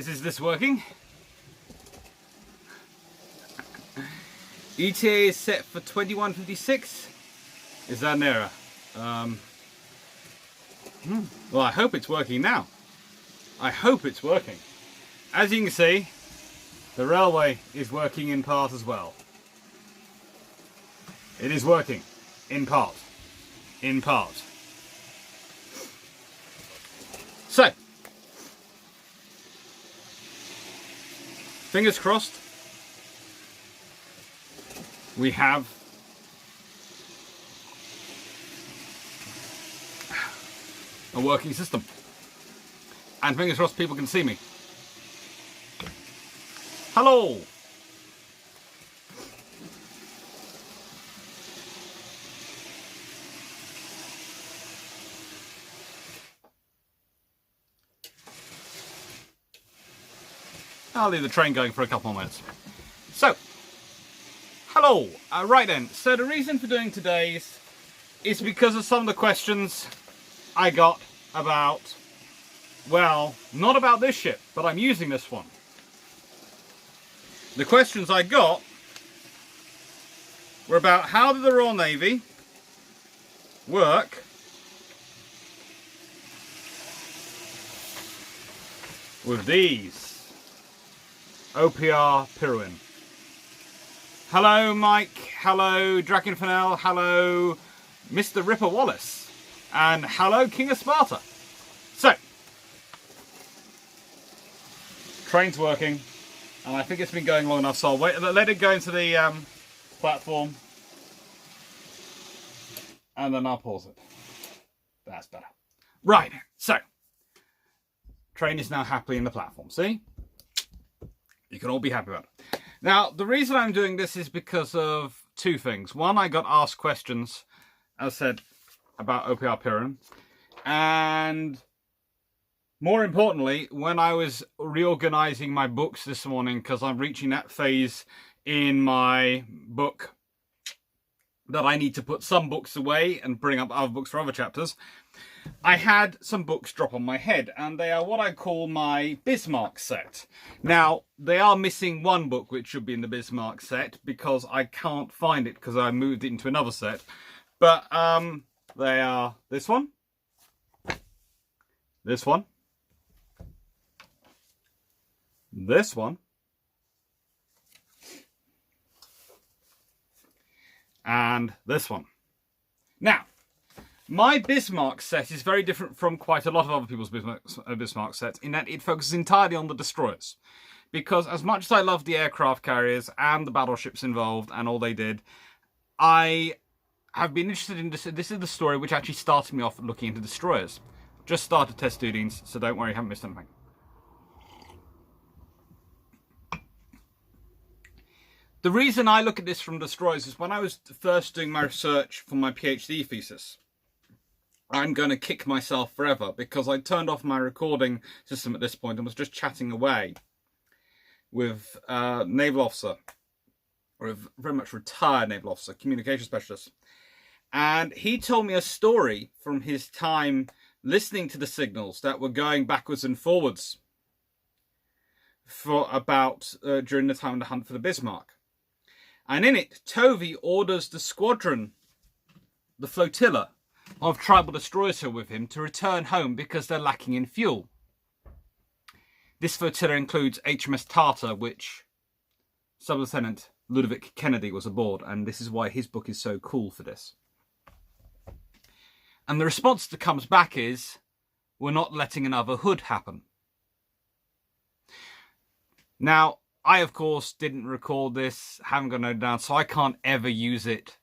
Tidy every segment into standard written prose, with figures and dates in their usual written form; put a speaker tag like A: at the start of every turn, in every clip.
A: is this working? ETA is set for 21:56. Is that an error? Well, I hope it's working now. I hope it's working. As you can see, the railway is working in part as well. It is working in part. In part. So, fingers crossed, we have a working system. And fingers crossed people can see me. Hello! I'll leave the train going for a couple more minutes. So, hello! Right then, so the reason for doing today's is because of some of the questions I got about, well, not about this ship, but I'm using this one. The questions I got were about how did the Royal Navy work with these OPR Pirwin. Hello Mike, hello Drakenfennel, hello Mr. Ripper Wallace, and hello King of Sparta. So, train's working, and I think it's been going long enough, so I'll wait, let it go into the platform, and then I'll pause it. That's better. Right, so, train is now happily in the platform, see? You can all be happy about it. Now, the reason I'm doing this is because of two things. One, I got asked questions, as I said, about OPR Pirwin. And more importantly, when I was reorganizing my books this morning, because I'm reaching that phase in my book that I need to put some books away and bring up other books for other chapters, I had some books drop on my head, and they are what I call my Bismarck set. Now, they are missing one book which should be in the Bismarck set because I can't find it because I moved it into another set. But they are this one, this one, this one, and this one. Now, my Bismarck set is very different from quite a lot of other people's Bismarck sets in that it focuses entirely on the destroyers. Because as much as I love the aircraft carriers and the battleships involved and all they did, I have been interested in this. This is the story which actually started me off looking into destroyers. Just started test students, so don't worry, I haven't missed anything. The reason I look at this from destroyers is when I was first doing my research for my PhD thesis, I'm going to kick myself forever because I turned off my recording system at this point and was just chatting away with a naval officer, or a very much retired naval officer, communication specialist. And he told me a story from his time listening to the signals that were going backwards and forwards for about during the time of the hunt for the Bismarck. And in it, Tovey orders the squadron, the flotilla of tribal destroyers who are with him, to return home because they're lacking in fuel. This flotilla includes HMS Tartar, which Sub-Lieutenant Ludovic Kennedy was aboard, and this is why his book is so cool for this. And the response that comes back is, we're not letting another Hood happen. Now, I, of course, didn't record this, haven't got noted down, so I can't ever use it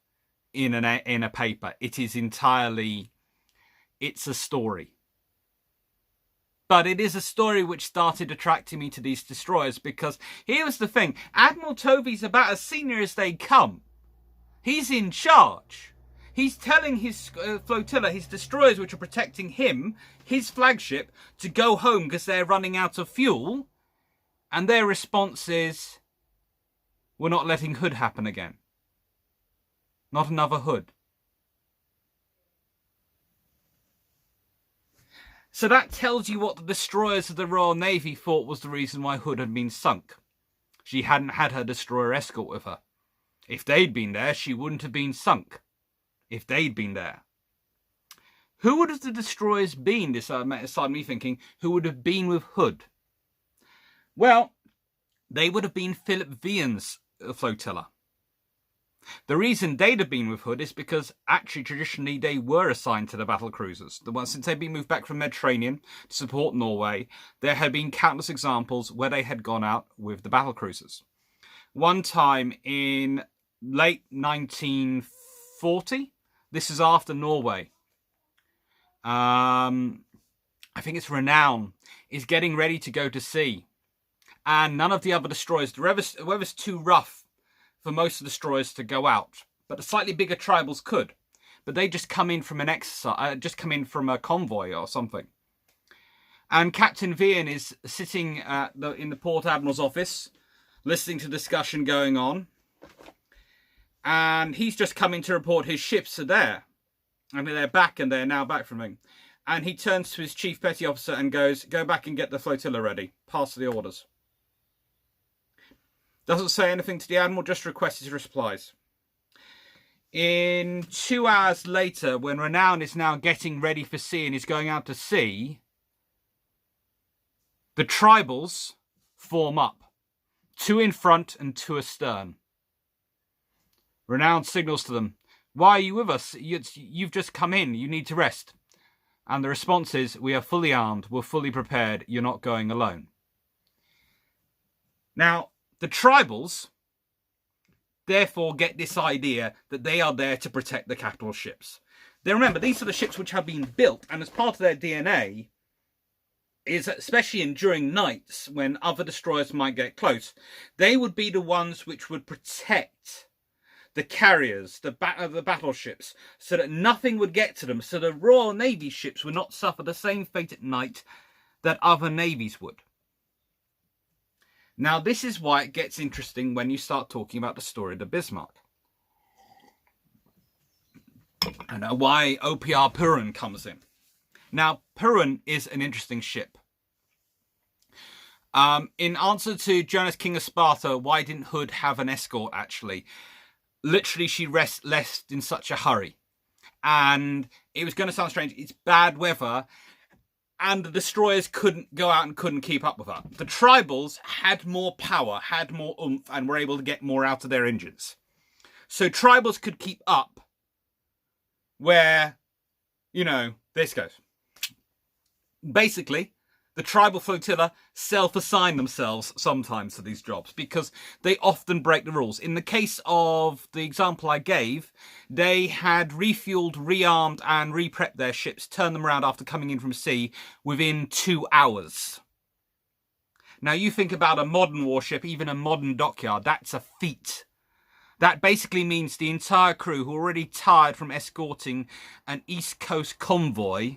A: in a paper. It is entirely, it's a story. But it is a story which started attracting me to these destroyers because here was the thing. Admiral Tovey's about as senior as they come. He's in charge. He's telling his flotilla, his destroyers which are protecting him, his flagship, to go home because they're running out of fuel. And their response is, we're not letting Hood happen again. Not another Hood. So that tells you what the destroyers of the Royal Navy thought was the reason why Hood had been sunk. She hadn't had her destroyer escort with her. If they'd been there, she wouldn't have been sunk. If they'd been there. Who would have the destroyers been, decided me thinking, who would have been with Hood? Well, they would have been Philip Vian's flotilla. The reason they'd have been with Hood is because actually traditionally they were assigned to the battle cruisers. Since they'd been moved back from Mediterranean to support Norway, there had been countless examples where they had gone out with the battle cruisers. One time in late 1940, this is after Norway. I think it's Renown is getting ready to go to sea. And none of the other destroyers, the weather's too rough for most of the destroyers to go out. But the slightly bigger tribals could. But they just come in from an exercise, just come in from a convoy or something. And Captain Vian is sitting in the Port Admiral's office, listening to discussion going on. And he's just coming to report his ships are there. I mean, they're back and they're now back from him. And he turns to his chief petty officer and goes, go back and get the flotilla ready. Pass the orders. Doesn't say anything to the Admiral, just requests his replies. In 2 hours later, when Renown is now getting ready for sea and is going out to sea, the tribals form up. 2 in front and 2 astern. Renown signals to them, why are you with us? You've just come in. You need to rest. And the response is, we are fully armed. We're fully prepared. You're not going alone. Now, the tribals, therefore, get this idea that they are there to protect the capital ships. Now, remember, these are the ships which have been built, and as part of their DNA, is especially during nights when other destroyers might get close, they would be the ones which would protect the carriers, the battleships, so that nothing would get to them, so the Royal Navy ships would not suffer the same fate at night that other navies would. Now, this is why it gets interesting when you start talking about the story of the Bismarck. And why OPR Purin comes in. Now, Purin is an interesting ship. In answer to Jonas, King of Sparta, why didn't Hood have an escort, actually? Literally, she left in such a hurry. And it was going to sound strange. It's bad weather. And the destroyers couldn't go out and couldn't keep up with her. The tribals had more power, had more oomph, and were able to get more out of their engines. So tribals could keep up where, this goes. Basically, the tribal flotilla self-assign themselves sometimes to these jobs because they often break the rules. In the case of the example I gave, they had refueled, rearmed and re-prepped their ships, turned them around after coming in from sea within 2 hours. Now you think about a modern warship, even a modern dockyard, that's a feat. That basically means the entire crew who are already tired from escorting an East Coast convoy,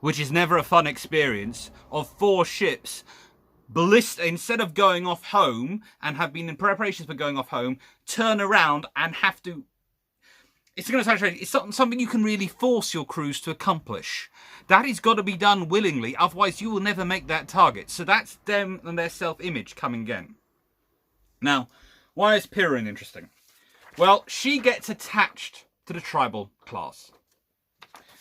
A: which is never a fun experience, of 4 ships, instead of going off home and have been in preparations for going off home, turn around and have to... It's going to sound strange. It's something you can really force your crews to accomplish. That has got to be done willingly, otherwise you will never make that target. So that's them and their self-image coming again. Now, why is Purin interesting? Well, she gets attached to the tribal class.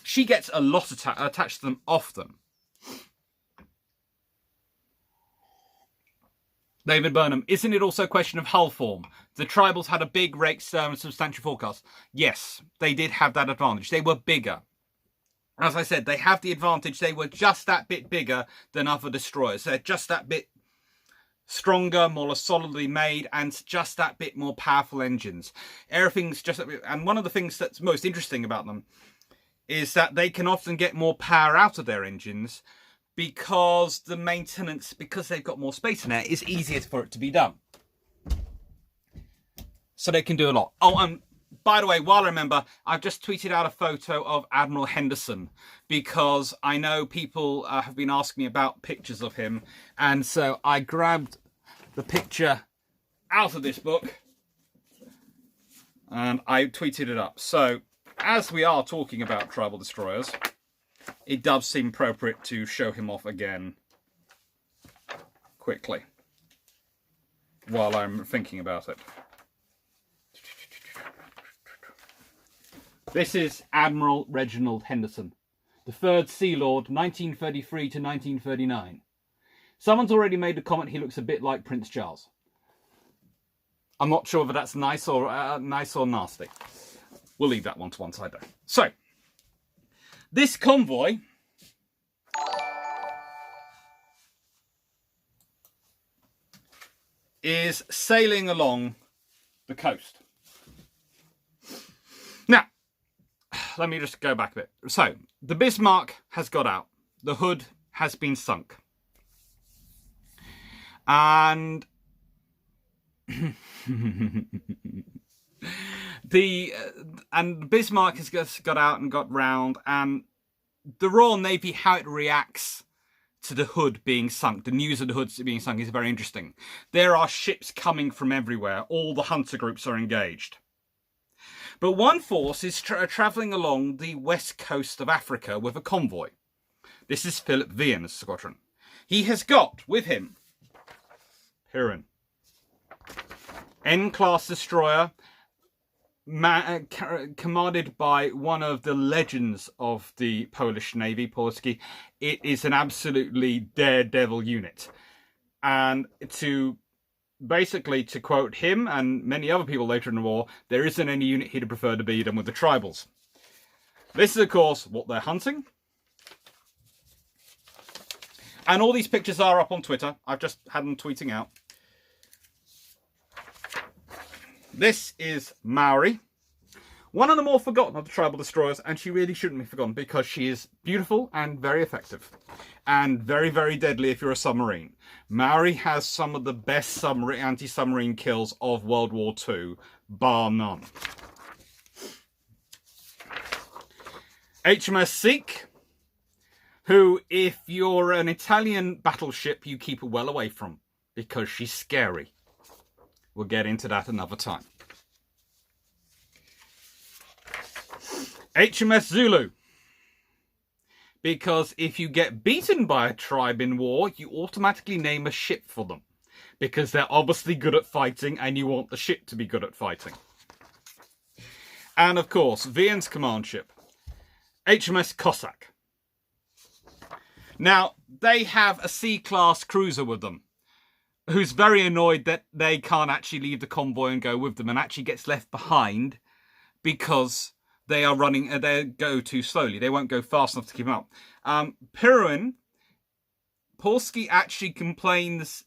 A: She gets a lot attached to them often. David Burnham, isn't it also a question of hull form? The tribals had a big rake stern and substantial forecast. Yes, they did have that advantage. They were bigger. As I said, they have the advantage. They were just that bit bigger than other destroyers. They're just that bit stronger, more solidly made, and just that bit more powerful engines. Everything's just... And one of the things that's most interesting about them is that they can often get more power out of their engines because the maintenance, because they've got more space in there, is easier for it to be done. So they can do a lot. Oh, and by the way, while I remember, I've just tweeted out a photo of Admiral Henderson because I know people have been asking me about pictures of him. And so I grabbed the picture out of this book and I tweeted it up. So as we are talking about tribal destroyers, it does seem appropriate to show him off again quickly while I'm thinking about it. This is Admiral Reginald Henderson, the 3rd Sea Lord, 1933 to 1939. Someone's already made a comment he looks a bit like Prince Charles. I'm not sure whether that's nice or nasty. We'll leave that one to one side though. So, this convoy is sailing along the coast. Now, let me just go back a bit. So, the Bismarck has got out. The hood has been sunk. And the Bismarck has just got out and got round, and the Royal Navy, how it reacts to the hood being sunk, the news of the hood being sunk, is very interesting. There are ships coming from everywhere. All the hunter groups are engaged. But one force is travelling along the west coast of Africa with a convoy. This is Philip Vian's squadron. He has got with him Pirin, N-class destroyer, commanded by one of the legends of the Polish Navy, Polski. It is an absolutely daredevil unit. And to quote him and many other people later in the war, there isn't any unit he'd prefer to be than with the tribals. This is, of course, what they're hunting. And all these pictures are up on Twitter. I've just had them tweeting out. This is Maori, one of the more forgotten of the tribal destroyers, and she really shouldn't be forgotten because she is beautiful and very effective and very, very deadly if you're a submarine. Maori has some of the best anti-submarine kills of World War II, bar none. HMS Sikh, who, if you're an Italian battleship, you keep well away from because she's scary. We'll get into that another time. HMS Zulu. Because if you get beaten by a tribe in war, you automatically name a ship for them. Because they're obviously good at fighting and you want the ship to be good at fighting. And of course, Vian's command ship, HMS Cossack. Now, they have a C-class cruiser with them, who's very annoyed that they can't actually leave the convoy and go with them, and actually gets left behind because they are running, they go too slowly. They won't go fast enough to keep them up. Pirin, Polski actually complains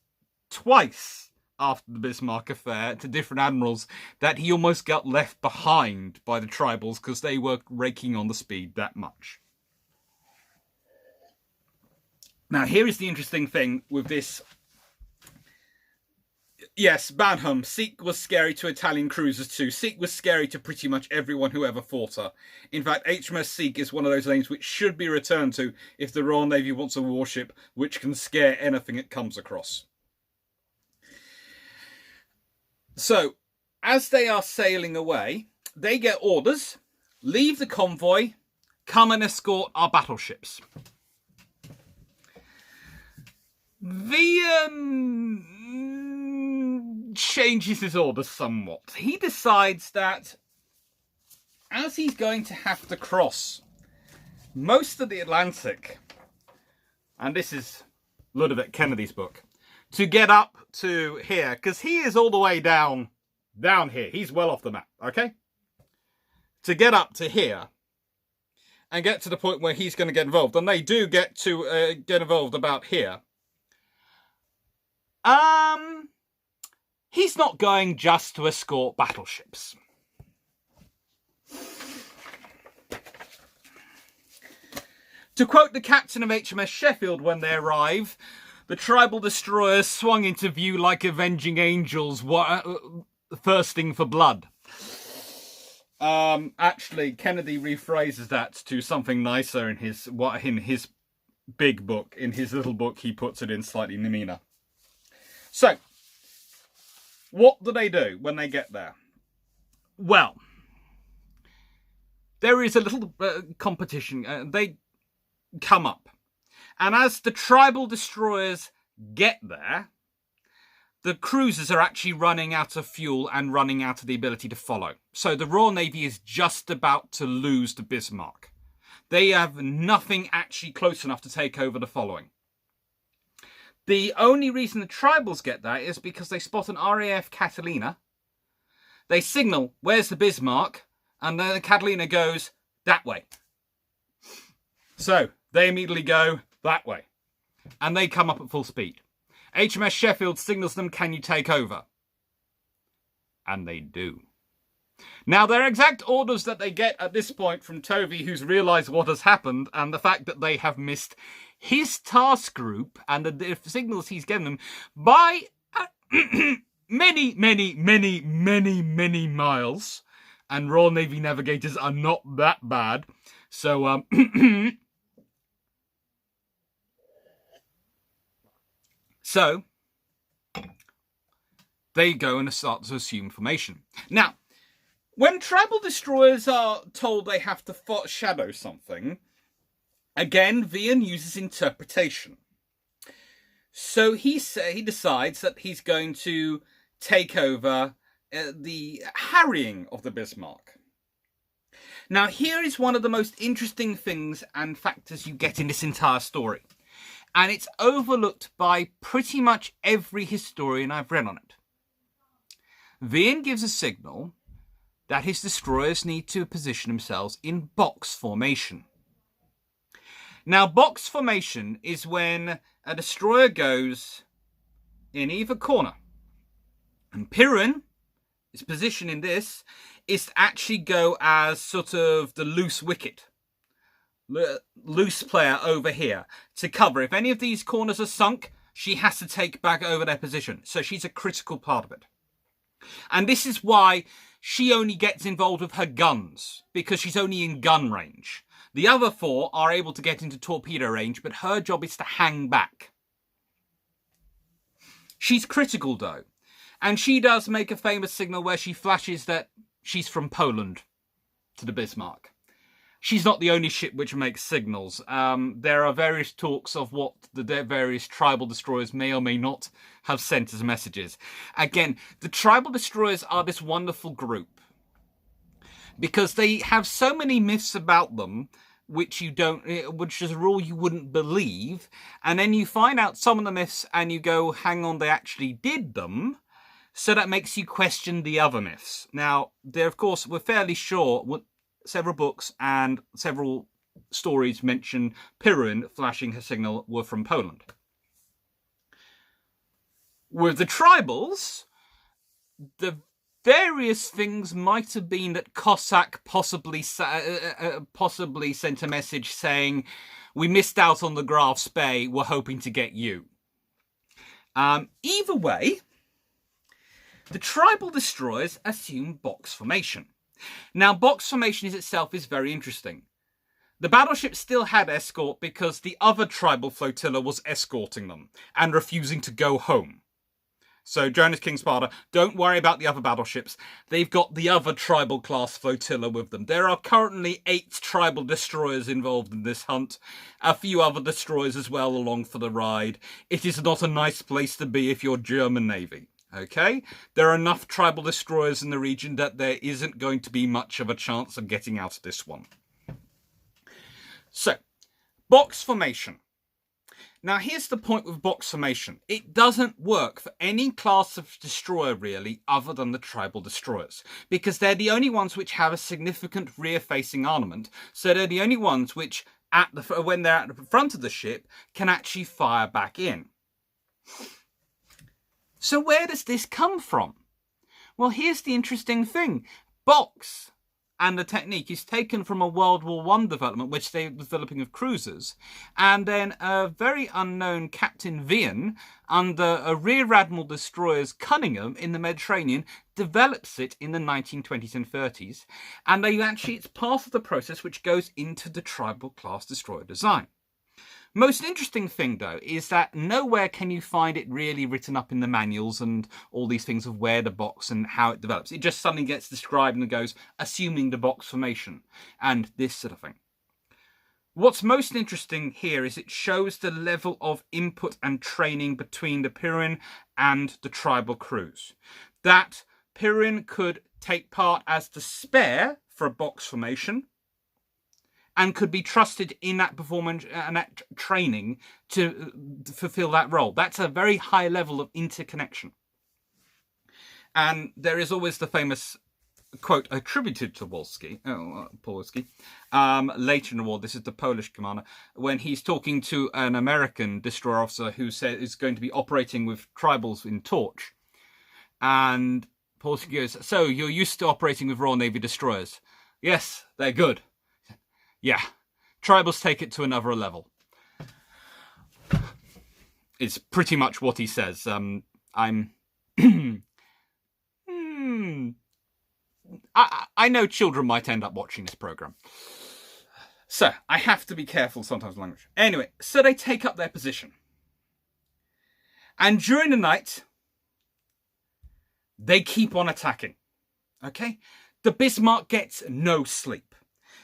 A: twice after the Bismarck affair to different admirals that he almost got left behind by the tribals because they were raking on the speed that much. Now, here is the interesting thing with this. Yes, Badham. Sikh was scary to Italian cruisers too. Sikh was scary to pretty much everyone who ever fought her. In fact, HMS Sikh is one of those names which should be returned to if the Royal Navy wants a warship which can scare anything it comes across. So, as they are sailing away, they get orders, leave the convoy, come and escort our battleships. Vian changes his orders somewhat. He decides that as he's going to have to cross most of the Atlantic, and this is Ludovic Kennedy's book, to get up to here, because he is all the way down here. He's well off the map, okay? To get up to here and get to the point where he's going to get involved, and they do get to get involved about here. He's not going just to escort battleships. To quote the captain of HMS Sheffield when they arrive, the tribal destroyers swung into view like avenging angels thirsting for blood. Actually, Kennedy rephrases that to something nicer in his big book. In his little book, he puts it in slightly meaner. So, what do they do when they get there? Well, there is a little competition. come up. And as the tribal destroyers get there, the cruisers are actually running out of fuel and running out of the ability to follow. So the Royal Navy is just about to lose the Bismarck. They have nothing actually close enough to take over the following. The only reason the tribals get there is because they spot an RAF Catalina. They signal, where's the Bismarck? And then the Catalina goes that way. So they immediately go that way. And they come up at full speed. HMS Sheffield signals them, can you take over? And they do. Now, their exact orders that they get at this point from Tovey, who's realised what has happened, and the fact that they have missed his task group and the signals he's given them by many, many, many, many, many miles. And Royal Navy navigators are not that bad. So, So, they go and start to assume formation. Now, when tribal destroyers are told they have to shadow something, again, Vian uses interpretation. So he decides that he's going to take over the harrying of the Bismarck. Now, here is one of the most interesting things and factors you get in this entire story. And it's overlooked by pretty much every historian I've read on it. Vian gives a signal that his destroyers need to position themselves in box formation. Now, box formation is when a destroyer goes in either corner. And Piran, his position in this, is to actually go as sort of the loose wicket. Loose player over here to cover. If any of these corners are sunk, she has to take back over their position. So she's a critical part of it. And this is why she only gets involved with her guns, because she's only in gun range. The other four are able to get into torpedo range, but her job is to hang back. She's critical though. And she does make a famous signal where she flashes that she's from Poland to the Bismarck. She's not the only ship which makes signals. There are various talks of what the various tribal destroyers may or may not have sent as messages. Again, the tribal destroyers are this wonderful group because they have so many myths about them which as a rule you wouldn't believe. And then you find out some of the myths and you go, hang on, they actually did them. So that makes you question the other myths. Now, there, of course, we're fairly sure several books and several stories mention Piran flashing her signal were from Poland. With the tribals, the various things might have been that Cossack possibly sent a message saying, we missed out on the Graf's Bay, we're hoping to get you. Either way, the tribal destroyers assume box formation. Now, box formation itself is very interesting. The battleship still had escort because the other tribal flotilla was escorting them and refusing to go home. So, Jonas King Sparta, don't worry about the other battleships. They've got the other tribal class flotilla with them. There are currently 8 tribal destroyers involved in this hunt. A few other destroyers as well along for the ride. It is not a nice place to be if you're German Navy. Okay, there are enough tribal destroyers in the region that there isn't going to be much of a chance of getting out of this one. So, box formation. Now, here's the point with box formation. It doesn't work for any class of destroyer, really, other than the tribal destroyers, because they're the only ones which have a significant rear-facing armament, so they're the only ones which, when they're at the front of the ship, can actually fire back in. So where does this come from? Well, here's the interesting thing. Box and the technique is taken from a World War I development, which they were developing of cruisers. And then a very unknown Captain Vian, under a Rear Admiral destroyer's Cunningham in the Mediterranean, develops it in the 1920s and 30s. And it's part of the process which goes into the tribal class destroyer design. Most interesting thing, though, is that nowhere can you find it really written up in the manuals and all these things of where the box and how it develops. It just suddenly gets described and goes, assuming the box formation and this sort of thing. What's most interesting here is it shows the level of input and training between the Pirin and the tribal crews. That Pirin could take part as the spare for a box formation and could be trusted in that performance and that training to fulfill that role. That's a very high level of interconnection. And there is always the famous quote attributed to Polski, later in the war. This is the Polish commander, when he's talking to an American destroyer officer who says is going to be operating with tribals in Torch. And Polski goes, "So you're used to operating with Royal Navy destroyers?" "Yes, they're good." "Yeah, tribals take it to another level." It's pretty much what he says. I know children might end up watching this program, so I have to be careful sometimes with language. Anyway, so they take up their position. And during the night, they keep on attacking. Okay? The Bismarck gets no sleep.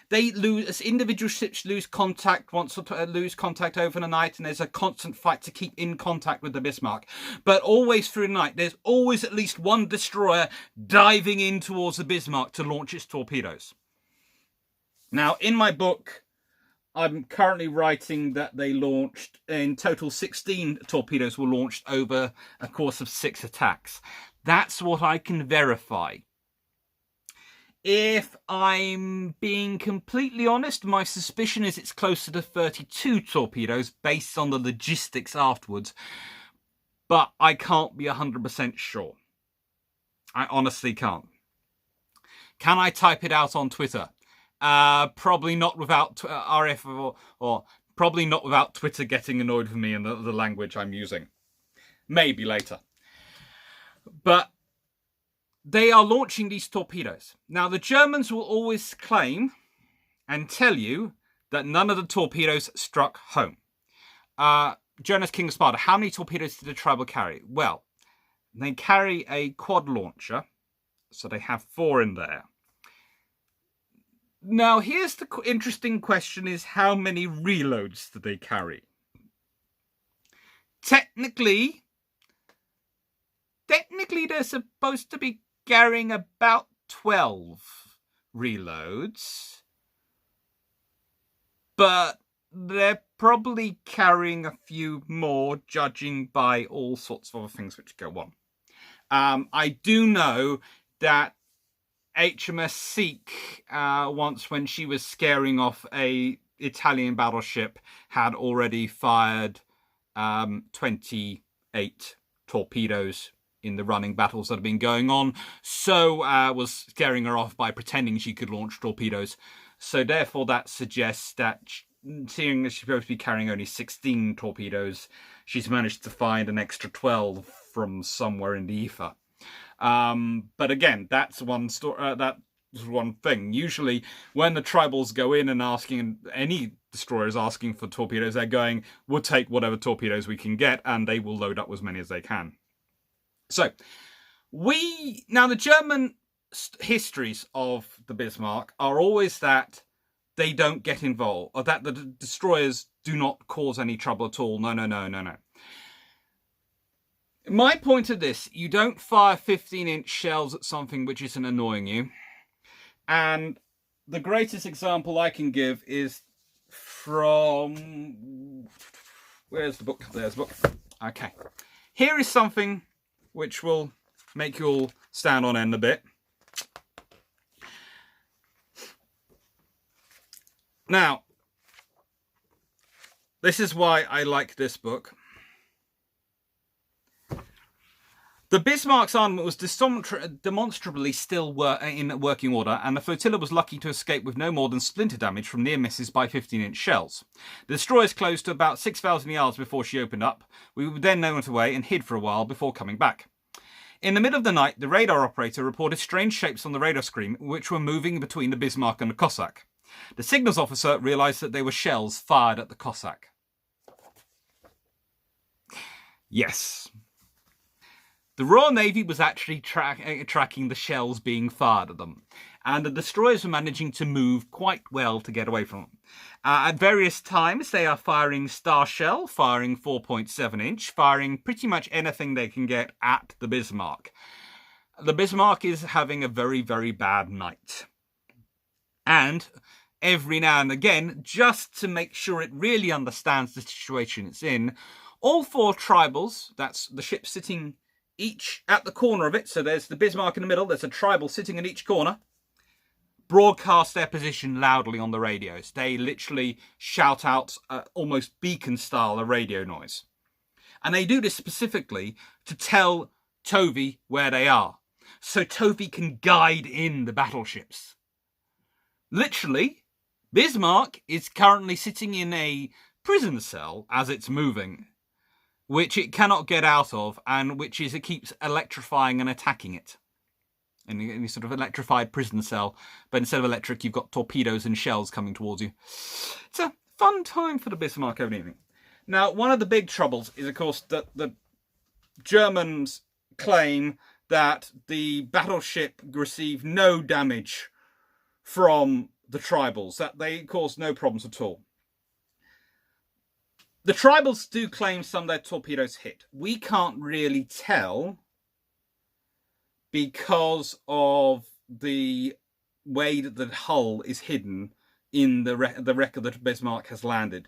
A: They lose, as individual ships lose contact lose contact over the night, and there's a constant fight to keep in contact with the Bismarck. But always through the night, there's always at least one destroyer diving in towards the Bismarck to launch its torpedoes. Now, in my book, I'm currently writing that they launched, in total 16 torpedoes were launched over a course of 6 attacks. That's what I can verify. If I'm being completely honest, my suspicion is it's closer to 32 torpedoes based on the logistics afterwards, but I can't be 100% sure. I honestly can't. Can I type it out on Twitter? Probably not without RF or probably not without Twitter getting annoyed with me and the language I'm using. Maybe later. But they are launching these torpedoes. Now, the Germans will always claim and tell you that none of the torpedoes struck home. Jonas King of Sparta, how many torpedoes did the tribal carry? Well, they carry a quad launcher, so they have 4 in there. Now, here's the interesting question is how many reloads do they carry? Technically, they're supposed to be carrying about 12 reloads, but they're probably carrying a few more, judging by all sorts of other things which go on. I do know that HMS Seek, once when she was scaring off a Italian battleship, had already fired 28 torpedoes in the running battles that have been going on, so was scaring her off by pretending she could launch torpedoes. So therefore that suggests that, seeing as she's supposed to be carrying only 16 torpedoes, she's managed to find an extra 12 from somewhere in the ether. But again, that's one story. That's one thing. Usually, when the tribals go in and asking, any destroyers asking for torpedoes, they're going, "We'll take whatever torpedoes we can get," and they will load up as many as they can. So, now the German histories of the Bismarck are always that they don't get involved, or that the destroyers do not cause any trouble at all. No. My point of this, you don't fire 15-inch shells at something which isn't annoying you. And the greatest example I can give is from... Where's the book? There's the book. Okay. Here is something which will make you all stand on end a bit. Now, this is why I like this book. The Bismarck's armament was demonstrably still in working order, and the flotilla was lucky to escape with no more than splinter damage from near misses by 15-inch shells. The destroyers closed to about 6,000 yards before she opened up. We then went away and hid for a while before coming back. In the middle of the night, the radar operator reported strange shapes on the radar screen which were moving between the Bismarck and the Cossack. The signals officer realised that they were shells fired at the Cossack. Yes. The Royal Navy was actually tracking the shells being fired at them. and the destroyers are managing to move quite well to get away from them. At various times, they are firing Star Shell, firing 4.7 inch, firing pretty much anything they can get at the Bismarck. The Bismarck is having a very, very bad night. And every now and again, just to make sure it really understands the situation it's in, all 4 tribals, that's the ship sitting each at the corner of it, so there's the Bismarck in the middle, there's a tribal sitting in each corner, broadcast their position loudly on the radios. They literally shout out almost beacon style a radio noise. And they do this specifically to tell Tovey where they are, so Tovey can guide in the battleships. Literally, Bismarck is currently sitting in a prison cell as it's moving, which it cannot get out of, and which is it keeps electrifying and attacking it. In a sort of electrified prison cell, but instead of electric, you've got torpedoes and shells coming towards you. It's a fun time for the Bismarck of an evening. Now, one of the big troubles is, of course, that the Germans claim that the battleship received no damage from the tribals, that they caused no problems at all. The tribals do claim some of their torpedoes hit. We can't really tell because of the way that the hull is hidden in the wreck that the Bismarck has landed.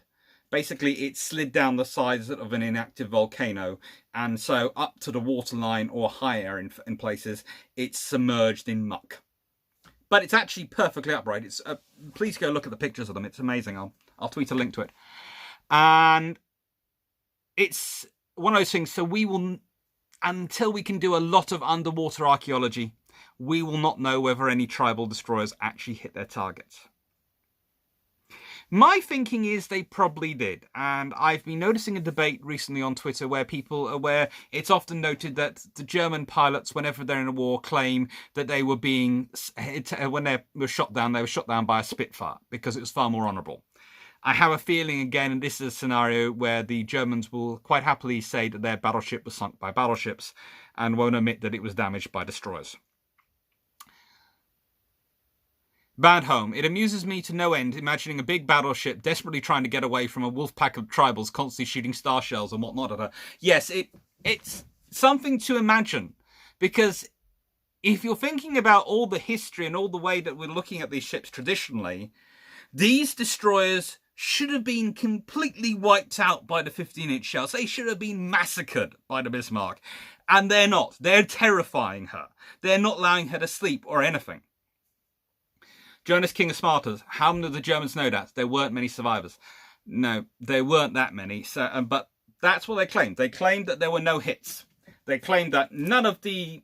A: Basically, it slid down the sides of an inactive volcano, and so up to the waterline or higher in places, it's submerged in muck. But it's actually perfectly upright. It's please go look at the pictures of them. It's amazing. I'll tweet a link to it. And it's one of those things. So we will, until we can do a lot of underwater archaeology, we will not know whether any tribal destroyers actually hit their targets. My thinking is they probably did, and I've been noticing a debate recently on Twitter where it's often noted that the German pilots, whenever they're in a war, claim that they were being, when they were shot down by a Spitfire because it was far more honourable. I have a feeling, again, this is a scenario where the Germans will quite happily say that their battleship was sunk by battleships and won't admit that it was damaged by destroyers. Bad Home. It amuses me to no end imagining a big battleship desperately trying to get away from a wolf pack of tribals constantly shooting star shells and whatnot at her. Yes, it's something to imagine, because if you're thinking about all the history and all the way that we're looking at these ships traditionally, these destroyers should have been completely wiped out by the 15-inch shells. They should have been massacred by the Bismarck. And they're not. They're terrifying her. They're not allowing her to sleep or anything. Jonas, King of Spartans. How many of the Germans know that? There weren't many survivors. No, there weren't that many. So, but that's what they claimed. They claimed that there were no hits. They claimed that none of the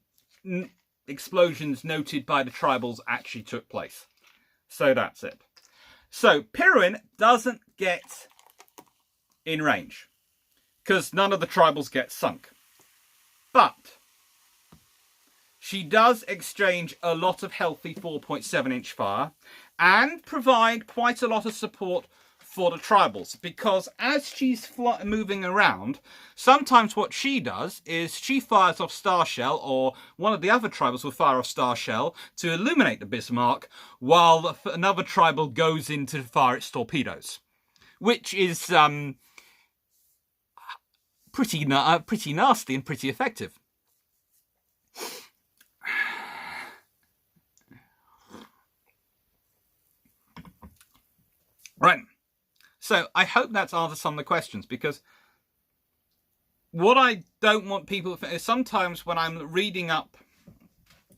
A: explosions noted by the tribals actually took place. So that's it. So Pirwin doesn't get in range because none of the tribals get sunk. But she does exchange a lot of healthy 4.7-inch fire and provide quite a lot of support for the tribals, because as she's moving around, sometimes what she does is she fires off Star Shell, or one of the other tribals will fire off Star Shell to illuminate the Bismarck, while another tribal goes in to fire its torpedoes, which is pretty nasty and pretty effective. Right. So I hope that's answered some of the questions, because what I don't want people to think is sometimes when I'm reading up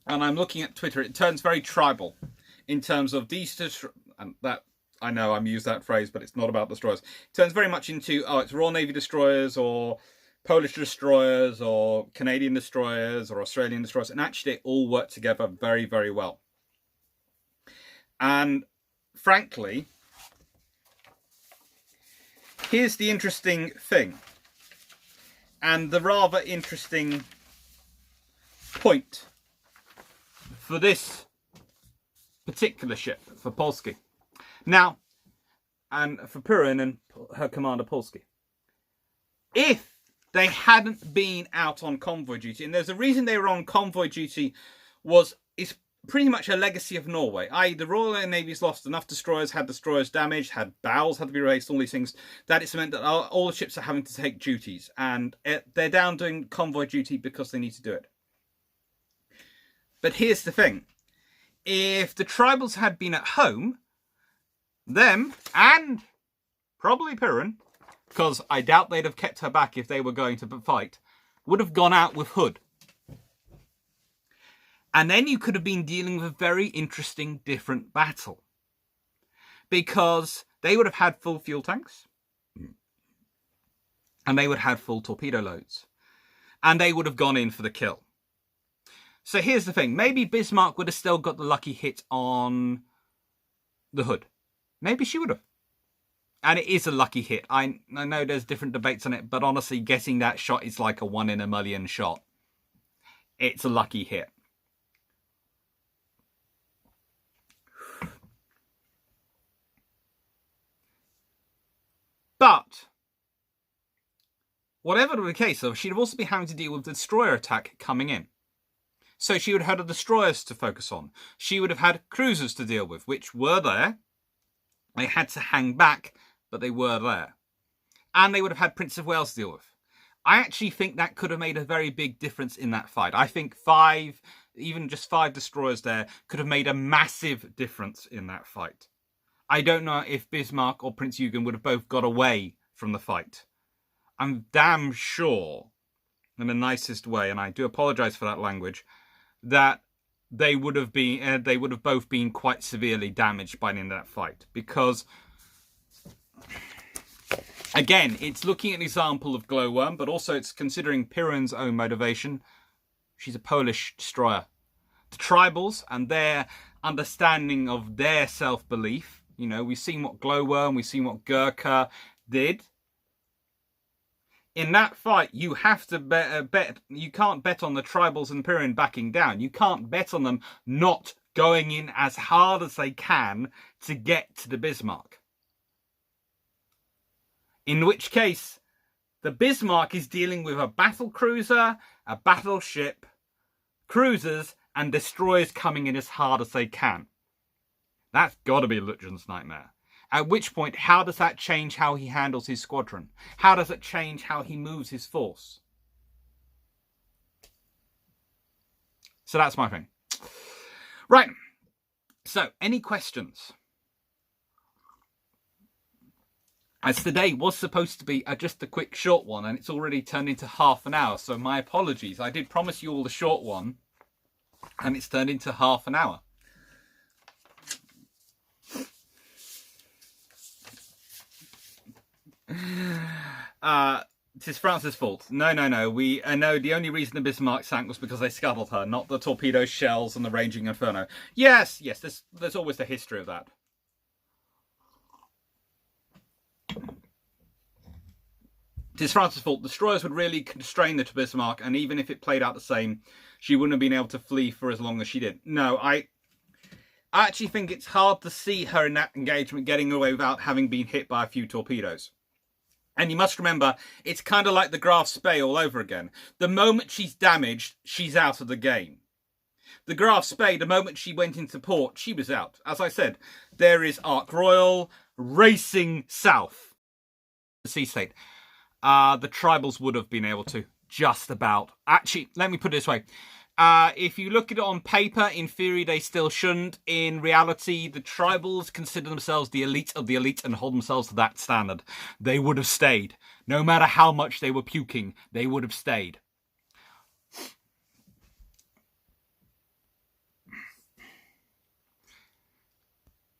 A: and I'm looking at Twitter, it turns very tribal in terms of these, and that, I know I'm used that phrase, but it's not about destroyers. It turns very much into, oh, it's Royal Navy destroyers or Polish destroyers or Canadian destroyers or Australian destroyers, and actually they all work together very, very well. And frankly, here's the interesting thing, and the rather interesting point for this particular ship, for Polski. Now, and for Pirwin and her commander Polski. If they hadn't been out on convoy duty, and there's a reason they were on convoy duty, is pretty much a legacy of Norway, i.e. the Royal Navy's lost enough destroyers, had destroyers damaged, had bows had to be raised, all these things, that it's meant that all the ships are having to take duties, and they're down doing convoy duty because they need to do it. But here's the thing. If the tribals had been at home, them, and probably Piran, because I doubt they'd have kept her back if they were going to fight, would have gone out with Hood. And then you could have been dealing with a very interesting, different battle. Because they would have had full fuel tanks. And they would have had full torpedo loads. And they would have gone in for the kill. So here's the thing. Maybe Bismarck would have still got the lucky hit on the Hood. Maybe she would have. And it is a lucky hit. I know there's different debates on it. But honestly, getting that shot is like a 1 in a million shot. It's a lucky hit. But, whatever the case, though, she'd have also been having to deal with the destroyer attack coming in. So she would have had the destroyers to focus on. She would have had cruisers to deal with, which were there. They had to hang back, but they were there. And they would have had Prince of Wales to deal with. I actually think that could have made a very big difference in that fight. I think even just 5 destroyers there could have made a massive difference in that fight. I don't know if Bismarck or Prince Eugen would have both got away from the fight. I'm damn sure, in the nicest way, and I do apologise for that language, that they would have both been quite severely damaged by the end of that fight. Because, again, it's looking at an example of Glowworm, but also it's considering Piran's own motivation. She's a Polish destroyer. The tribals and their understanding of their self-belief. You know, we've seen what Glowworm, we've seen what Gurkha did. In that fight, you have to bet. You can't bet on the tribals and Piran backing down. You can't bet on them not going in as hard as they can to get to the Bismarck. In which case, the Bismarck is dealing with a battle cruiser, a battleship, cruisers, and destroyers coming in as hard as they can. That's got to be Lutyen's nightmare. At which point, how does that change how he handles his squadron? How does it change how he moves his force? So that's my thing. Right. So, any questions? As today was supposed to be just a quick short one, and it's already turned into half an hour. So my apologies. I did promise you all the short one, and it's turned into half an hour. It is France's fault. No. We know the only reason the Bismarck sank was because they scuttled her, not the torpedo shells and the raging inferno. Yes. There's always the history of that. It is France's fault. Destroyers would really constrain the Bismarck, and even if it played out the same, she wouldn't have been able to flee for as long as she did. No, I actually think it's hard to see her in that engagement getting away without having been hit by a few torpedoes. And you must remember, it's kind of like the Graf Spee all over again. The moment she's damaged, she's out of the game. The Graf Spee, the moment she went into port, she was out. As I said, there is Ark Royal racing south. The sea state. The tribals would have been able to just about. Actually, let me put it this way. If you look at it on paper, in theory, they still shouldn't. In reality, the tribals consider themselves the elite of the elite and hold themselves to that standard. They would have stayed. No matter how much they were puking, they would have stayed.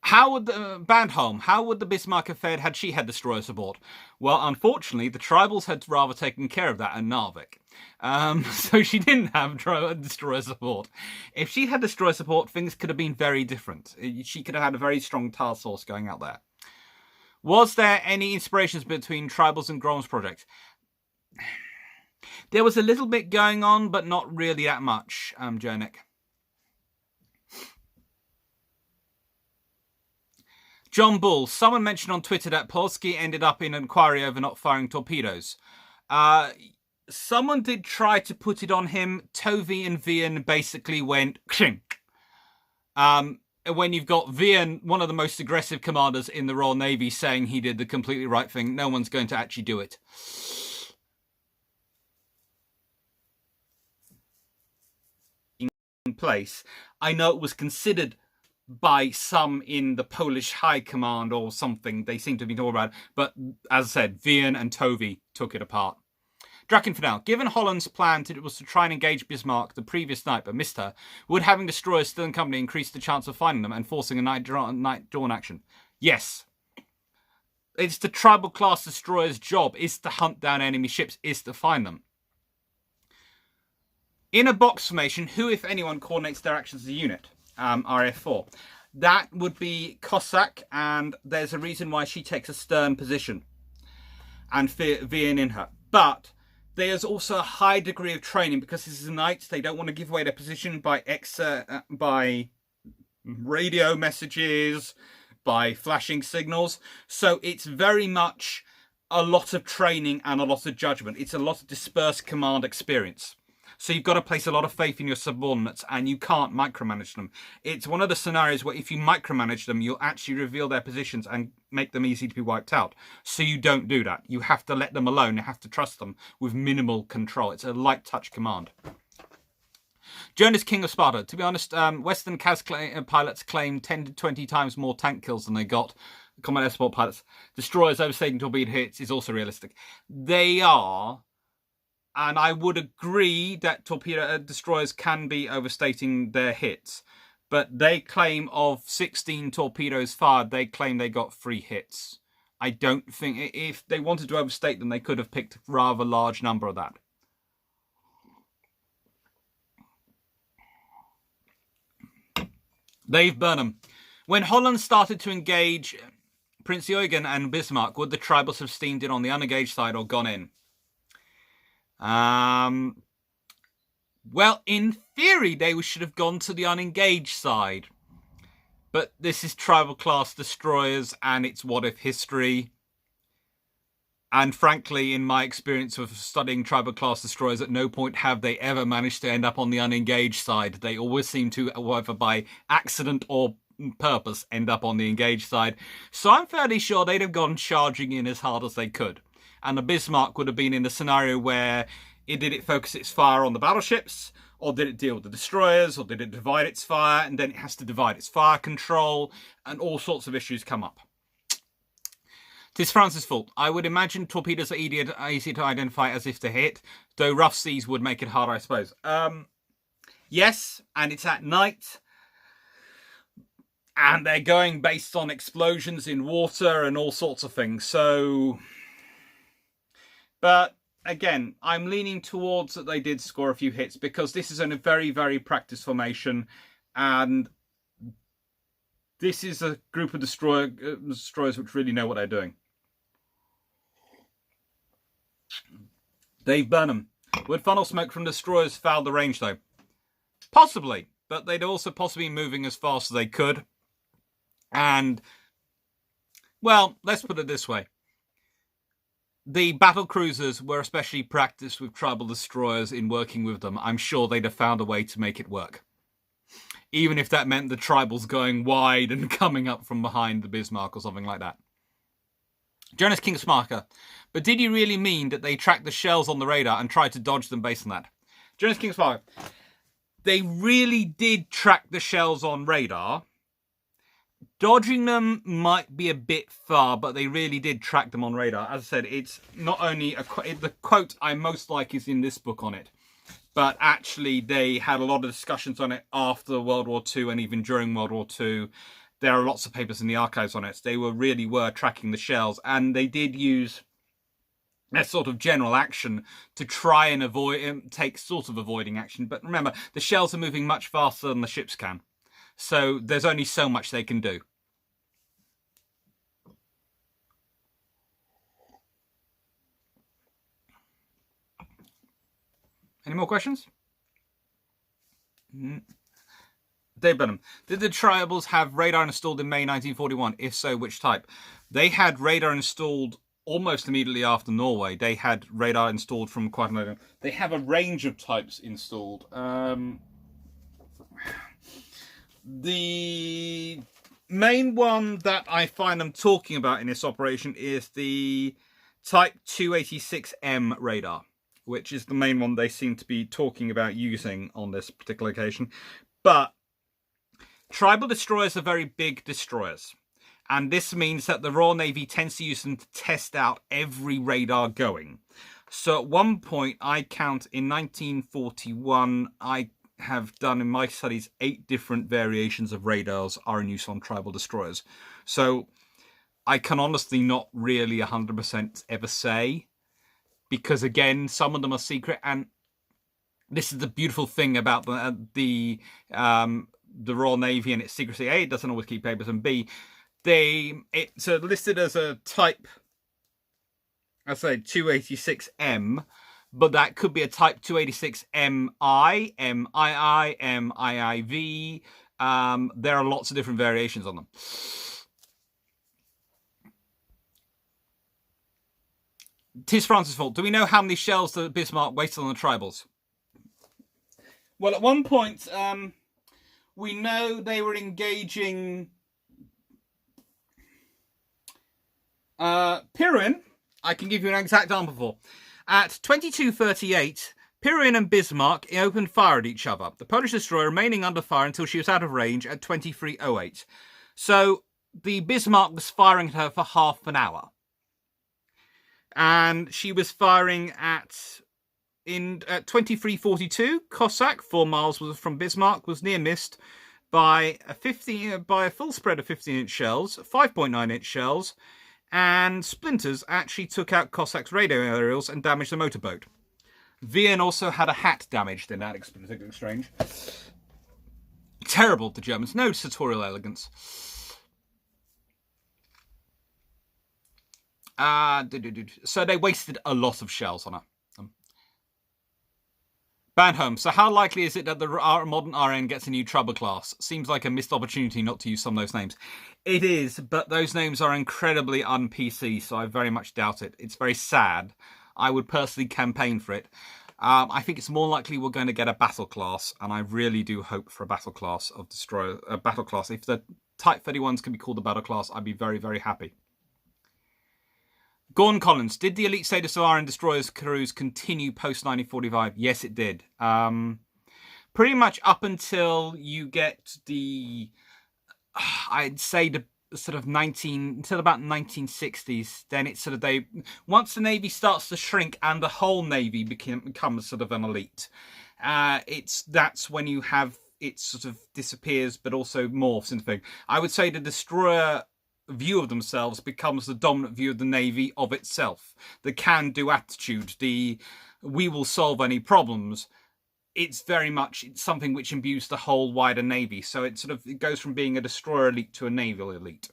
A: How would the Bandholm, how would the Bismarck have fared had she had destroyer support? Well, unfortunately, the tribals had rather taken care of that in Narvik. So she didn't have destroyer support. If she had destroyer support, things could have been very different. She could have had a very strong task force going out there. Was there any inspirations between tribals and Grom's project? There was a little bit going on, but not really that much, Jonik. John Bull, someone mentioned on Twitter that Polski ended up in an inquiry over not firing torpedoes. Someone did try to put it on him. Tovey and Vian basically went, kshink. When you've got Vian, one of the most aggressive commanders in the Royal Navy, saying he did the completely right thing, no one's going to actually do it. In place, I know it was considered by some in the Polish High Command or something. They seem to be talking about it. But as I said, Vian and Tovey took it apart. Drakenfidel, given Holland's plan was to try and engage Bismarck the previous night but missed her, would having destroyers still in company increase the chance of finding them and forcing a night dawn action? Yes. It's the tribal class destroyer's job is to hunt down enemy ships, is to find them. In a box formation, who, if anyone, coordinates their actions as a unit? RF4. That would be Cossack, and there's a reason why she takes a stern position and Vian in her. But there's also a high degree of training because this is knights. They don't want to give away their position by radio messages, by flashing signals. So it's very much a lot of training and a lot of judgment. It's a lot of dispersed command experience. So you've got to place a lot of faith in your subordinates and you can't micromanage them. It's one of the scenarios where if you micromanage them, you'll actually reveal their positions and make them easy to be wiped out. So you don't do that. You have to let them alone. You have to trust them with minimal control. It's a light touch command. Jonas, King of Sparta. To be honest, Western CAS pilots claim 10 to 20 times more tank kills than they got. Combat air support pilots. Destroyers overstating torpedo hits is also realistic. They are... And I would agree that torpedo destroyers can be overstating their hits. But they claim of 16 torpedoes fired, they claim they got 3 hits. I don't think... If they wanted to overstate them, they could have picked a rather large number of that. Dave Burnham. When Holland started to engage Prince Eugen and Bismarck, would the tribals have steamed in on the unengaged side or gone in? Well, in theory, they should have gone to the unengaged side. But this is tribal class destroyers and it's what if history. And frankly, in my experience of studying tribal class destroyers, at no point have they ever managed to end up on the unengaged side. They always seem to, whether by accident or purpose, end up on the engaged side. So I'm fairly sure they'd have gone charging in as hard as they could. And the Bismarck would have been in a scenario where did it focus its fire on the battleships, or did it deal with the destroyers, or did it divide its fire, and then it has to divide its fire control, and all sorts of issues come up. 'Tis France's fault. I would imagine torpedoes are easy to identify as if to hit, though rough seas would make it harder, I suppose. Yes, and it's at night, and they're going based on explosions in water and all sorts of things, so... But again, I'm leaning towards that they did score a few hits because this is in a very, very practiced formation. And this is a group of destroyers which really know what they're doing. Dave Burnham. Would funnel smoke from destroyers foul the range though? Possibly. But they'd also possibly be moving as fast as they could. And, well, let's put it this way. The battle cruisers were especially practiced with tribal destroyers in working with them. I'm sure they'd have found a way to make it work. Even if that meant the tribals going wide and coming up from behind the Bismarck or something like that. Jonas King Smarker. But did you really mean that they tracked the shells on the radar and tried to dodge them based on that? Jonas King Smarker. They really did track the shells on radar. Dodging them might be a bit far, but they really did track them on radar. As I said, it's not only the quote I most like is in this book on it, but actually they had a lot of discussions on it after World War II and even during World War II. There are lots of papers in the archives on it. They really were tracking the shells, and they did use a sort of general action to try and take sort of avoiding action. But remember, the shells are moving much faster than the ships can. So there's only so much they can do. Any more questions? Dave Benham. Did the tribals have radar installed in May 1941? If so, which type? They had radar installed almost immediately after Norway. They had radar installed from quite a long time. They have a range of types installed. The main one that I find them talking about in this operation is the Type 286M radar, which is the main one they seem to be talking about using on this particular occasion. But tribal destroyers are very big destroyers, and this means that the Royal Navy tends to use them to test out every radar going. So at one point, I count in 1941, I have done in my studies 8 different variations of radars are in use on tribal destroyers. So I can honestly not really 100% ever say, because again, some of them are secret, and this is the beautiful thing about the Royal Navy and its secrecy. A, it doesn't always keep papers, and B, it's listed as a type, I say 286M, but that could be a type 286MI, MII, MIIV. There are lots of different variations on them. Tis Francis' fault. Do we know how many shells that Bismarck wasted on the tribals? Well, at one point, we know they were engaging Pirin. I can give you an exact example for. At 22:38, Pirin and Bismarck opened fire at each other, the Polish destroyer remaining under fire until she was out of range at 23:08. So the Bismarck was firing at her for half an hour. And she was firing at 23:42. Cossack, 4 miles from Bismarck, was near missed by a full spread of 15-inch shells, 5.9-inch shells, and splinters actually took out Cossack's radio aerials and damaged the motorboat. Wien also had a hat damaged in that particular exchange. Terrible, the Germans. No sartorial elegance. So they wasted a lot of shells on her. Banholm, so how likely is it that the modern RN gets a new trouble class? Seems like a missed opportunity not to use some of those names. It is, but those names are incredibly un-PC, so I very much doubt it. It's very sad. I would personally campaign for it. I think it's more likely we're going to get a battle class, and I really do hope for a battle class of destroyer. A battle class. If the Type 31s can be called a battle class, I'd be very, very happy. Gordon Collins, did the elite status of RN destroyers crews continue post 1945? Yes, it did. Pretty much up until you get the, I'd say the sort of until about 1960s. Then it's sort of once the Navy starts to shrink and the whole Navy becomes sort of an elite. That's when you have it sort of disappears, but also morphs into thing. I would say the destroyer view of themselves becomes the dominant view of the Navy of itself. The can-do attitude, the we will solve any problems. It's very much something which imbues the whole wider Navy. So it goes from being a destroyer elite to a naval elite.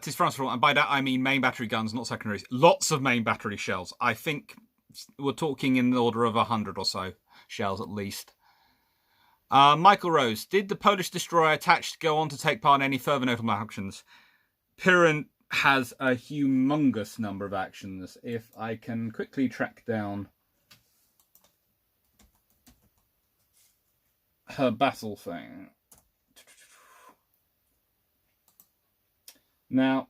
A: Tis France, and by that I mean main battery guns, not secondaries. Lots of main battery shells. I think we're talking in the order of 100 or so shells at least. Michael Rose, did the Polish destroyer attached go on to take part in any further notable actions? Pirin has a humongous number of actions. If I can quickly track down her battle thing. Now,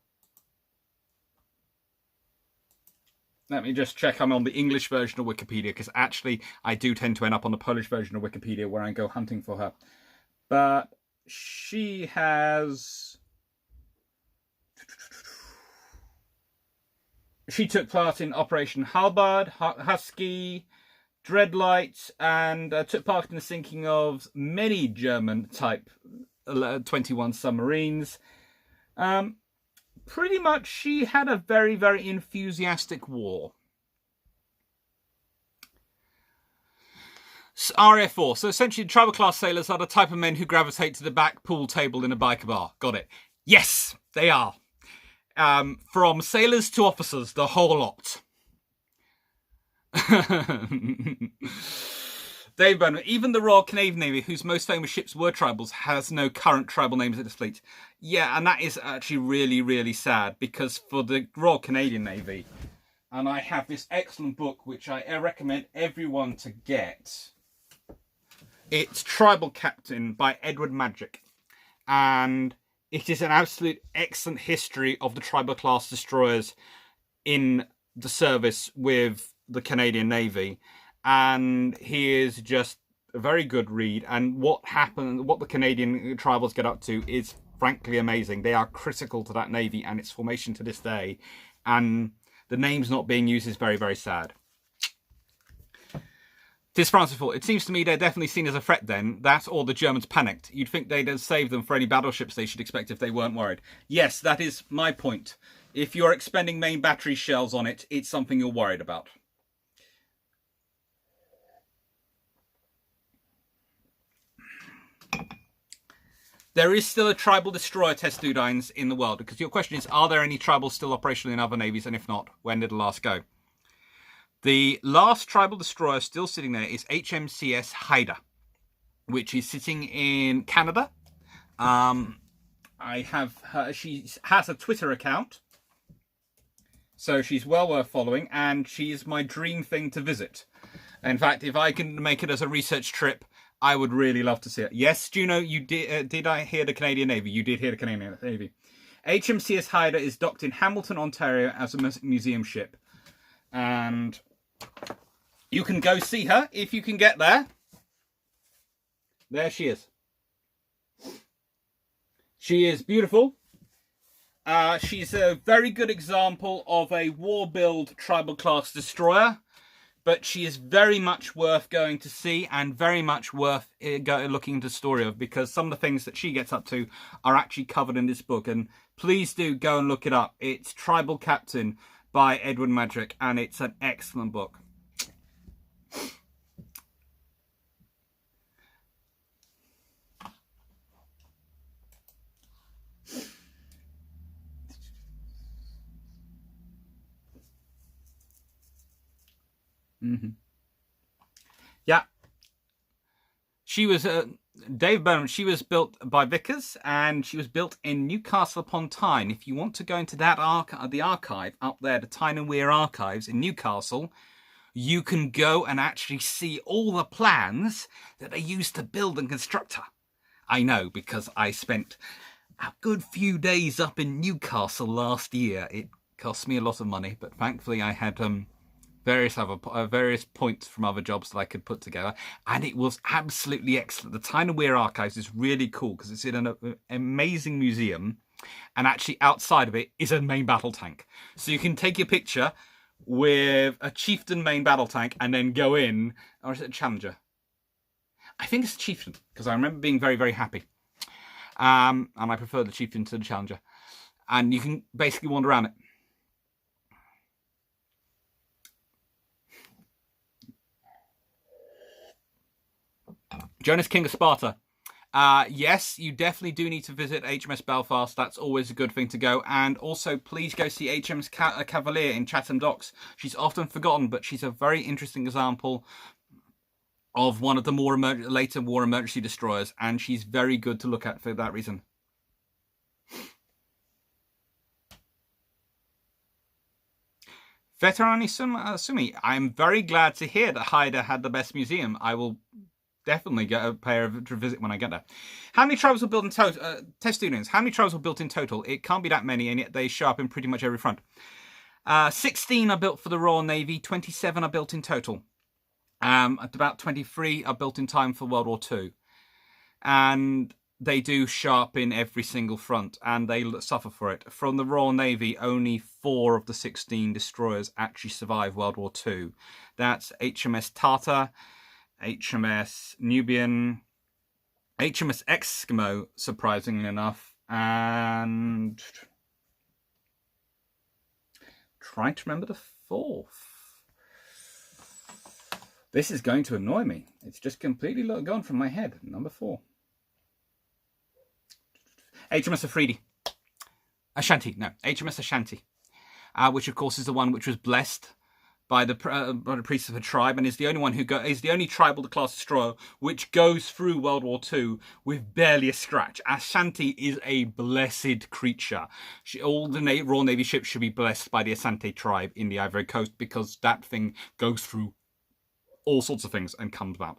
A: let me just check I'm on the English version of Wikipedia, because actually I do tend to end up on the Polish version of Wikipedia where I go hunting for her. But she took part in Operation Halberd, Husky, Dreadlight, and took part in the sinking of many German Type 21 submarines. Pretty much, she had a very, very enthusiastic war. RAF4. So essentially, tribal class sailors are the type of men who gravitate to the back pool table in a biker bar. Got it. Yes, they are. From sailors to officers, the whole lot. Dave Bowman, even the Royal Canadian Navy, whose most famous ships were tribals, has no current tribal names in its fleet. Yeah, and that is actually really, really sad, because for the Royal Canadian Navy, and I have this excellent book which I recommend everyone to get. It's Tribal Captain by Edward Magic. And it is an absolute excellent history of the Tribal class destroyers in the service with the Canadian Navy. And he is just a very good read. And what the Canadian Tribals get up to is frankly amazing. They are critical to that Navy and its formation to this day. And the names not being used is very, very sad. 'Tis France's fault. It seems to me they're definitely seen as a threat then. That or the Germans panicked. You'd think they'd save them for any battleships they should expect if they weren't worried. Yes, that is my point. If you're expending main battery shells on it, it's something you're worried about. There is still a Tribal destroyer test Dudines in the world, because your question is, are there any Tribals still operational in other navies, and if not, when did the last go? The last Tribal destroyer still sitting there is HMCS Haida, which is sitting in Canada. I have her, she has a Twitter account, so she's well worth following, and she is my dream thing to visit. In fact, if I can make it as a research trip, I would really love to see it. Yes, Juno, you did I hear the Canadian Navy? You did hear the Canadian Navy. HMCS Haida is docked in Hamilton, Ontario as a museum ship. And you can go see her if you can get there. There she is. She is beautiful. She's a very good example of a war build Tribal class destroyer. But she is very much worth going to see and very much worth looking into the story of, because some of the things that she gets up to are actually covered in this book. And please do go and look it up. It's Tribal Captain by Edward Magic, and it's an excellent book. Yeah. She was Dave Bowman. She was built by Vickers, and she was built in Newcastle upon Tyne. If you want to go into that the archive up there, the Tyne and Weir archives in Newcastle, you can go and actually see all the plans that they used to build and construct her. I know, because I spent a good few days up in Newcastle last year. It cost me a lot of money, but thankfully I had various points from other jobs that I could put together, and it was absolutely excellent. The Tyne and Weir archives is really cool because it's in an amazing museum, and actually outside of it is a main battle tank, so you can take your picture with a Chieftain main battle tank and then go in. Or is it a Challenger? I think it's a Chieftain, because I remember being very, very happy, and I prefer the Chieftain to the Challenger, and you can basically wander around it. Jonas, King of Sparta. Yes, you definitely do need to visit HMS Belfast. That's always a good thing to go. And also, please go see HMS Cavalier in Chatham Docks. She's often forgotten, but she's a very interesting example of one of the more later war emergency destroyers. And she's very good to look at for that reason. Veterani Sumi, I'm very glad to hear that Haida had the best museum. I will definitely pay a visit when I get there. How many tribes were built in total? Test students, how many tribes were built in total? It can't be that many, and yet they show up in pretty much every front. 16 are built for the Royal Navy, 27 are built in total. About 23 are built in time for World War II. And they do show up in every single front, and they suffer for it. From the Royal Navy, only 4 of the 16 destroyers actually survive World War II. That's HMS Tartar, HMS Nubian, HMS Eskimo, surprisingly enough, and trying to remember the 4th. This is going to annoy me. It's just completely gone from my head. Number 4. HMS Afridi. Ashanti, no, HMS Ashanti, which of course is the one which was blessed by the priests of a tribe, and is the only one is the only tribal class destroyer which goes through World War II with barely a scratch. Ashanti is a blessed creature. All the Royal Navy ships should be blessed by the Asante tribe in the Ivory Coast, because that thing goes through all sorts of things and comes back.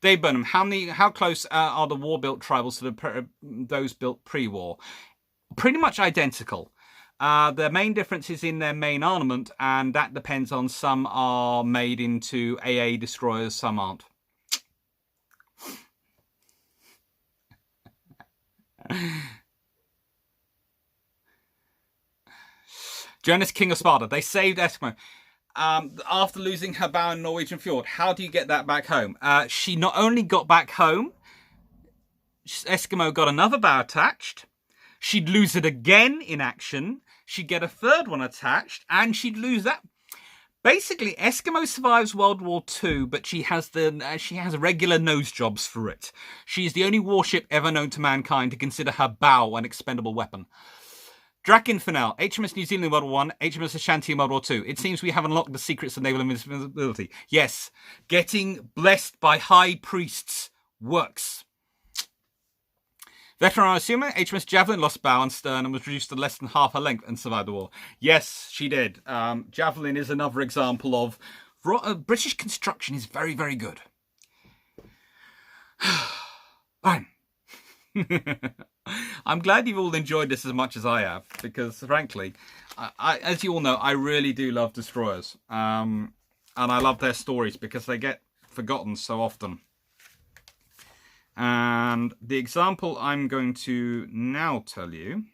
A: Dave Burnham, how close are the war-built tribals to those built pre-war? Pretty much identical. The main difference is in their main armament, and that depends on some are made into AA destroyers, some aren't. Jonas, King of Sparta. They saved Eskimo. After losing her bow in Norwegian fjord, how do you get that back home? She not only got back home, Eskimo got another bow attached. She'd lose it again in action. She'd get a third one attached, and she'd lose that. Basically, Eskimo survives World War II, but she has regular nose jobs for it. She's the only warship ever known to mankind to consider her bow an expendable weapon. Drakenfenel, HMS New Zealand in World War I, HMS Ashanti in World War II. It seems we have unlocked the secrets of naval invincibility. Yes, getting blessed by high priests works. Veteran Arasuma, HMS Javelin lost bow and stern and was reduced to less than half her length and survived the war. Yes, she did. Javelin is another example of British construction is very, very good. Fine. I'm glad you've all enjoyed this as much as I have, because frankly, I as you all know, I really do love destroyers. And I love their stories because they get forgotten so often. And the example I'm going to now show you,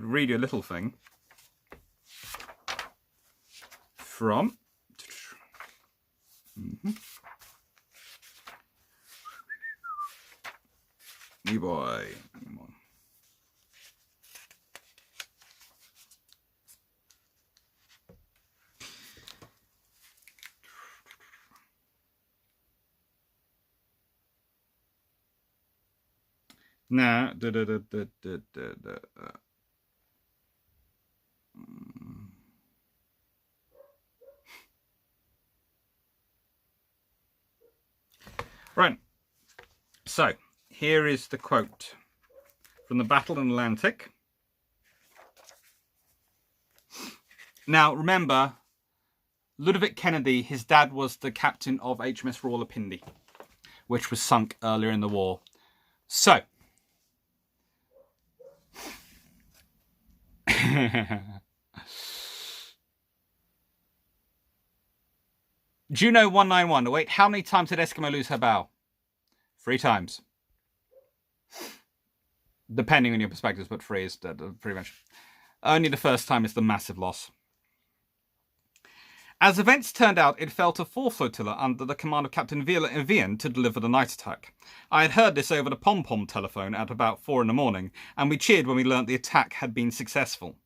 A: read you a little thing from you boy. Now, right. So here is the quote from the Battle in Atlantic. Now, remember, Ludovic Kennedy, his dad was the captain of HMS Rawalpindi, which was sunk earlier in the war. So, Juno 191. Wait, how many times did Eskimo lose her bow? 3 times. Depending on your perspectives, but 3 is pretty much. Only the first time is the massive loss. As events turned out, it fell to 4th Flotilla under the command of Captain Vian to deliver the night attack. I had heard this over the pom-pom telephone at about 4 in the morning, and we cheered when we learnt the attack had been successful.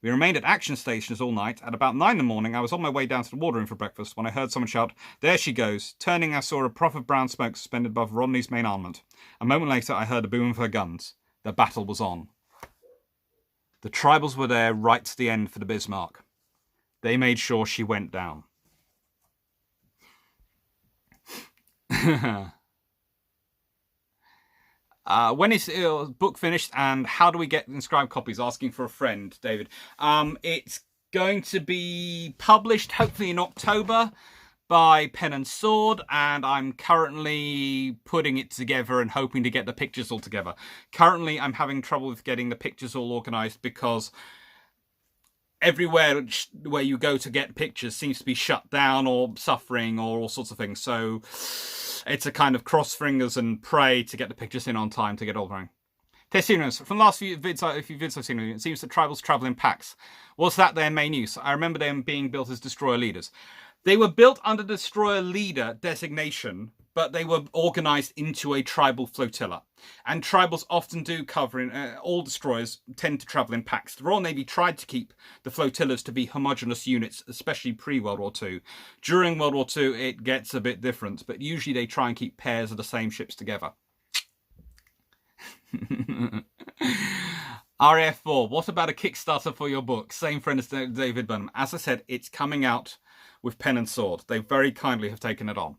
A: We remained at action stations all night. At about 9 in the morning, I was on my way down to the water room for breakfast when I heard someone shout, "There she goes." Turning, I saw a puff of brown smoke suspended above Romney's main armament. A moment later, I heard a boom of her guns. The battle was on. The tribals were there right to the end for the Bismarck. They made sure she went down. When is book finished, and how do we get inscribed copies? Asking for a friend, David. It's going to be published hopefully in October by Pen and Sword, and I'm currently putting it together and hoping to get the pictures all together. Currently, I'm having trouble with getting the pictures all organised because everywhere where you go to get pictures seems to be shut down or suffering or all sorts of things. So it's a kind of cross fingers and pray to get the pictures in on time to get all going. Testimonials. From the last few vids I've seen, it seems that tribals travel in packs. Was that their main use? I remember them being built as destroyer leaders. They were built under destroyer leader designation, but they were organised into a tribal flotilla. And tribals often do cover in, all destroyers tend to travel in packs. The Royal Navy tried to keep the flotillas to be homogeneous units, especially pre-World War II. During World War II, it gets a bit different, but usually they try and keep pairs of the same ships together. RAF4, what about a Kickstarter for your book? Same friend as David Burnham. As I said, it's coming out with Pen and Sword. They very kindly have taken it on.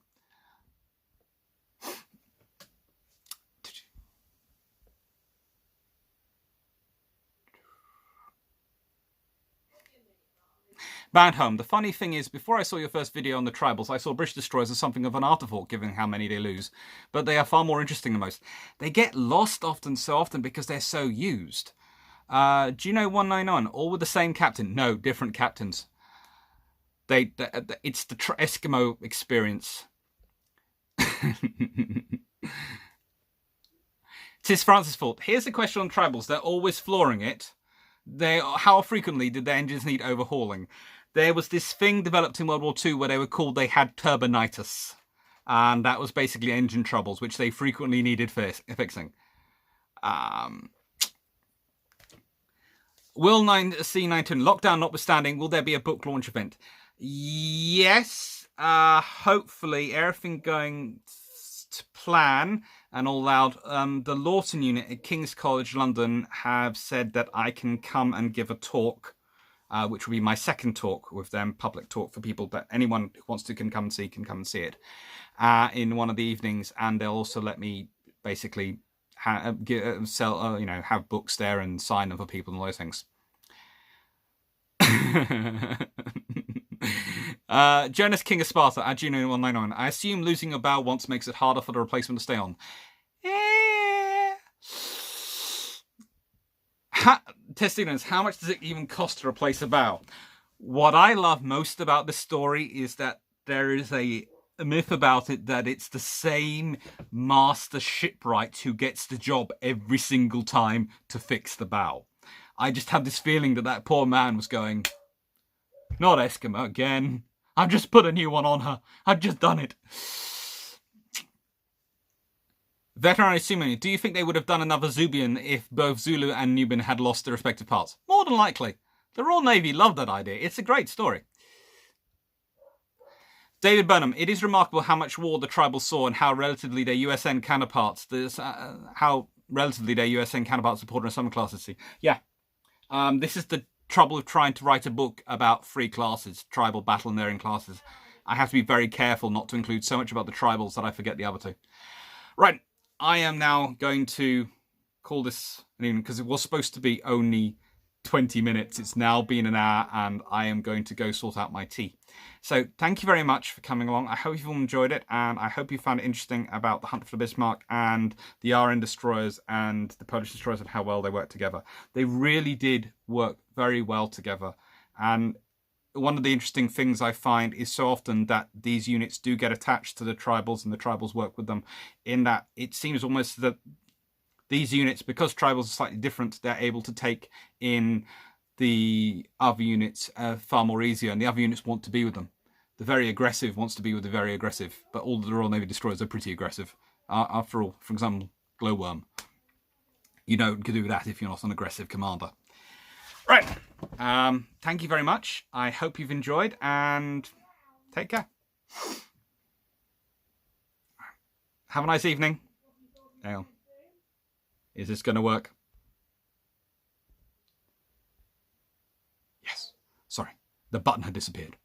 A: Bound Home. The funny thing is, before I saw your first video on the tribals, I saw British destroyers as something of an afterthought, given how many they lose. But they are far more interesting than most. They get lost so often because they're so used. Do you know 199? All with the same captain? No, different captains. It's the Eskimo experience. Tis France's fault. Here's the question on tribals. They're always flooring it. How frequently did their engines need overhauling? There was this thing developed in World War II where they had turbinitis. And that was basically engine troubles, which they frequently needed fixing. Will C910, lockdown notwithstanding, will there be a book launch event? Yes, hopefully everything going to plan and all out. The Lawton unit at King's College London have said that I can come and give a talk, which will be my second talk with them, public talk for people that anyone who wants to can come and see it in one of the evenings, and they'll also let me basically have books there and sign them for people and all those things. Jonas King of Sparta at Juno 199. I assume losing your bow once makes it harder for the replacement to stay on. Testimonies, how much does it even cost to replace a bow? What I love most about this story is that there is a myth about it that it's the same master shipwright who gets the job every single time to fix the bow. I just had this feeling that poor man was going, not Eskimo again. I've just put a new one on her. I've just done it. Veterinary Sumini, do you think they would have done another Zubian if both Zulu and Nubian had lost their respective parts? More than likely. The Royal Navy loved that idea. It's a great story. David Burnham, it is remarkable how much war the tribals saw and how relatively their USN counterparts supported in some classes see. Yeah. This is the trouble of trying to write a book about 3 classes, tribal, battle, and their in classes. I have to be very careful not to include so much about the tribals that I forget the other 2. Right, I am now going to call this an evening because it was supposed to be only 20 minutes. It's now been an hour and I am going to go sort out my tea. So thank you very much for coming along. I hope you've all enjoyed it, and I hope you found it interesting about the hunt for the Bismarck and the RN destroyers and the Polish destroyers and how well they work together. They really did work very well together. And one of the interesting things I find is so often that these units do get attached to the tribals and the tribals work with them, in that it seems almost that these units, because tribals are slightly different, they're able to take in the other units far more easier, and the other units want to be with them. The very aggressive wants to be with the very aggressive, but all the Royal Navy destroyers are pretty aggressive. After all, for example, Glowworm. You don't do that if you're not an aggressive commander. Right. Thank you very much. I hope you've enjoyed, and take care. Have a nice evening. Now, is this going to work? Yes. Sorry, the button had disappeared.